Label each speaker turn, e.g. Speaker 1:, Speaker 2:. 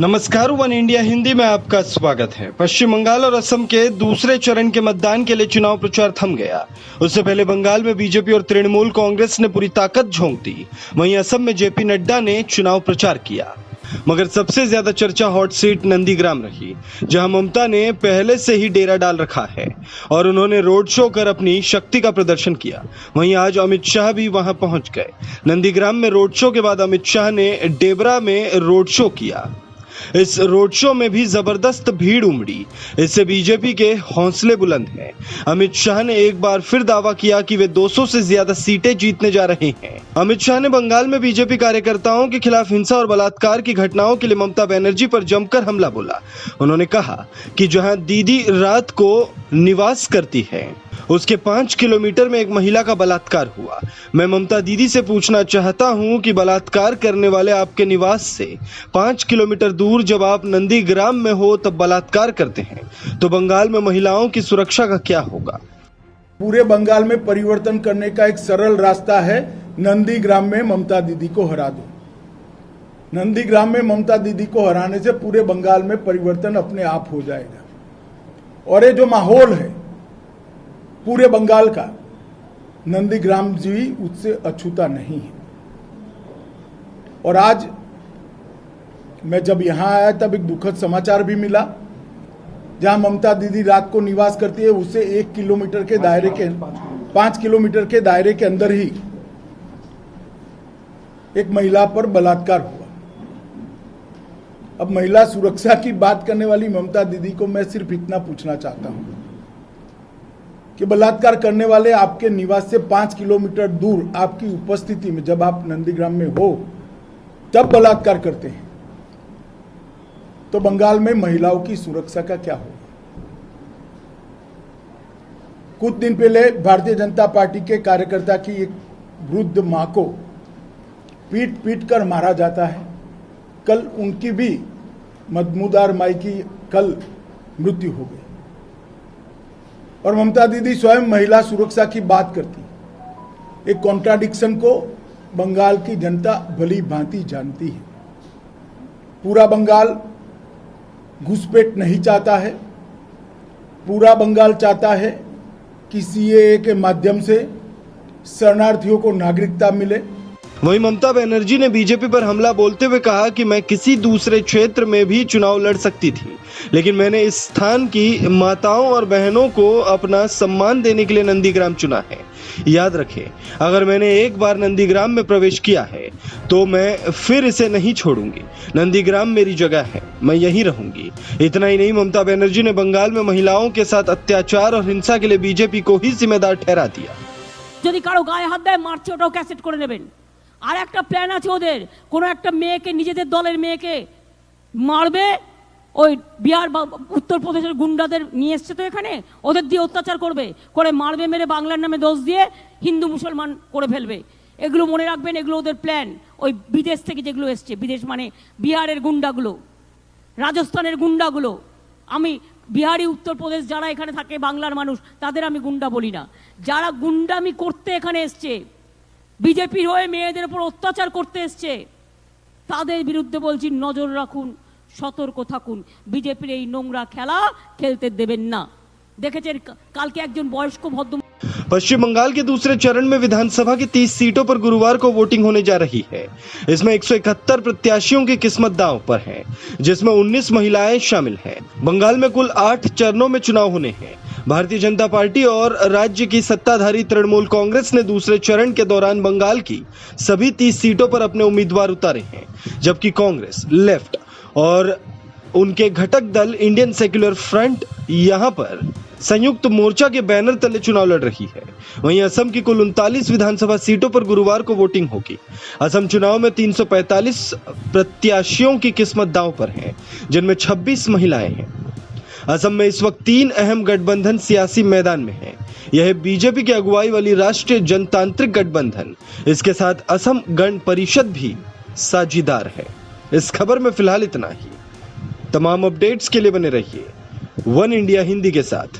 Speaker 1: नमस्कार, one India Hindi में आपका स्वागत है। पश्चिम बंगाल और असम के दूसरे चरण के मतदान के लिए चुनाव प्रचार थम गया। उससे पहले बंगाल में बीजेपी और तृणमूल कांग्रेस ने पूरी ताकत झोंक दी। वहीं असम में जेपी नड्डा ने चुनाव प्रचार किया, मगर सबसे ज्यादा चर्चा हॉट सीट नंदीग्राम रही, जहां ममता ने पहले से ही डेरा डाल रखा है और उन्होंने रोड शो कर अपनी शक्ति का प्रदर्शन किया। वहीं आज अमित शाह भी वहां पहुंच गए। नंदीग्राम में रोड शो के बाद अमित शाह ने डेबरा में रोड शो किया। इस रोड शो में भी जबरदस्त भीड़ उमड़ी। इससे बीजेपी के हौसले बुलंद हैं। अमित शाह ने एक बार फिर दावा किया कि वे 200 से ज्यादा सीटें जीतने जा रहे हैं। अमित शाह ने बंगाल में बीजेपी कार्यकर्ताओं के खिलाफ हिंसा और बलात्कार की घटनाओं के लिए ममता बनर्जी पर जमकर हमला बोला। उन्होंने कहा कि जहां दीदी रात को निवास करती है, उसके 5 किलोमीटर में एक महिला का बलात्कार हुआ। मैं ममता दीदी से पूछना चाहता हूं कि बलात्कार करने वाले आपके निवास से 5 किलोमीटर दूर जब आप नंदीग्राम में हो तब बलात्कार करते हैं, तो बंगाल में महिलाओं की सुरक्षा का क्या होगा?
Speaker 2: पूरे बंगाल में परिवर्तन करने का एक सरल रास्ता है, नंदीग्राम में ममता दीदी को हरा दो। नंदीग्राम में ममता दीदी को हराने से पूरे बंगाल में परिवर्तन अपने आप हो जाएगा। और ये जो माहौल है पूरे बंगाल का, नंदीग्राम जी उससे अछूता नहीं है। और आज मैं जब यहां आया तब एक दुखद समाचार भी मिला, जहां ममता दीदी रात को निवास करती है, उससे 1 किलोमीटर के दायरे के 5 किलोमीटर के दायरे के अंदर ही एक महिला पर बलात्कार हुआ। अब महिला सुरक्षा की बात करने वाली ममता दीदी को मैं सिर्फ इतना पूछना चाहता हूं कि बलात्कार करने वाले आपके निवास से 5 किलोमीटर दूर आपकी उपस्थिति में, जब आप नंदीग्राम में हो तब बलात्कार करते हैं, तो बंगाल में महिलाओं की सुरक्षा का क्या होगा? कुछ दिन पहले भारतीय जनता पार्टी के कार्यकर्ता की एक वृद्ध मां को पीट पीट कर मारा जाता है। कल उनकी भी मदमुदार माई की कल मृत्यु हो गई और ममता दीदी स्वयं महिला सुरक्षा की बात करती। एक कॉन्ट्राडिक्शन को बंगाल की जनता भली भांति जानती है। पूरा बंगाल घुसपैठ नहीं चाहता है। पूरा बंगाल चाहता है कि सीएए के माध्यम से शरणार्थियों को नागरिकता मिले।
Speaker 1: वहीं ममता बनर्जी ने बीजेपी पर हमला बोलते हुए कहा कि मैं किसी दूसरे क्षेत्र में भी चुनाव लड़ सकती थी, लेकिन मैंने इस स्थान की माताओं और बहनों को अपना सम्मान देने के लिए नंदीग्राम चुना है। याद रखें, अगर मैंने एक बार नंदीग्राम में प्रवेश किया है तो मैं फिर इसे नहीं छोड़ूंगी। नंदीग्राम मेरी जगह है, मैं यहीं रहूंगी। इतना ही नहीं, ममता बनर्जी ने बंगाल में महिलाओं के साथ अत्याचार और हिंसा के लिए बीजेपी को ही जिम्मेदार ठहरा दिया।
Speaker 3: যদি কারো গায়ে হাত দেয় মারছে, ওটাও ক্যাসেট করে নেবেন। আর একটা প্ল্যান আছে ওদের, কোনো একটা মেয়েকে, নিজেদের দলের মেয়েকে মারবে, ওই বিহার বা উত্তরপ্রদেশের গুন্ডাদের নিয়ে এসছে তো এখানে, ওদের দিয়ে অত্যাচার করবে, করে মারবে, মেরে বাংলার নামে দোষ দিয়ে হিন্দু মুসলমান করে ফেলবে। এগুলো মনে রাখবেন, এগুলো ওদের প্ল্যান। ওই বিদেশ থেকে যেগুলো এসছে, বিদেশ মানে বিহারের গুন্ডাগুলো, রাজস্থানের গুন্ডাগুলো। আমি বিহারি, উত্তরপ্রদেশ যারা এখানে থাকে বাংলার মানুষ, তাদের আমি গুন্ডা বলি না। যারা গুন্ডামি করতে এখানে এসছে, বিজেপির হয়ে মেয়েদের উপর অত্যাচার করতে এসছে, তাদের বিরুদ্ধে বলছি নজর রাখুন, সতর্ক থাকুন। বিজেপির এই নোংরা খেলা খেলতে দেবেন না। দেখেছেন কালকে একজন বয়স্ক ভদ্র।
Speaker 1: पश्चिम बंगाल के दूसरे चरण में विधानसभा की 30 सीटों पर गुरुवार को वोटिंग होने जा रही है। इसमें 171 प्रत्याशियों की किस्मत दांव पर है, जिसमें 19 महिलाएं शामिल हैं। बंगाल में कुल 8 चरणों में चुनाव होने हैं। भारतीय जनता पार्टी और राज्य की सत्ताधारी तृणमूल कांग्रेस ने दूसरे चरण के दौरान बंगाल की सभी 30 सीटों पर अपने उम्मीदवार उतारे हैं, जबकि कांग्रेस, लेफ्ट और उनके घटक दल इंडियन सेक्युलर फ्रंट यहां पर संयुक्त मोर्चा के बैनर तले चुनाव लड़ रही है। वहीं असम की कुल 39 विधानसभा सीटों पर गुरुवार को वोटिंग होगी। असम चुनाव में 345 प्रत्याशियों की किस्मत दांव पर है, जिनमें 26 महिलाएं हैं। असम में इस वक्त 3 अहम गठबंधन सियासी मैदान में है। यह बीजेपी की अगुवाई वाली राष्ट्रीय जनतांत्रिक गठबंधन, इसके साथ असम गण परिषद भी साझीदार है। इस खबर में फिलहाल इतना ही। तमाम अपडेट्स के लिए बने रहिए वन इंडिया हिंदी के साथ।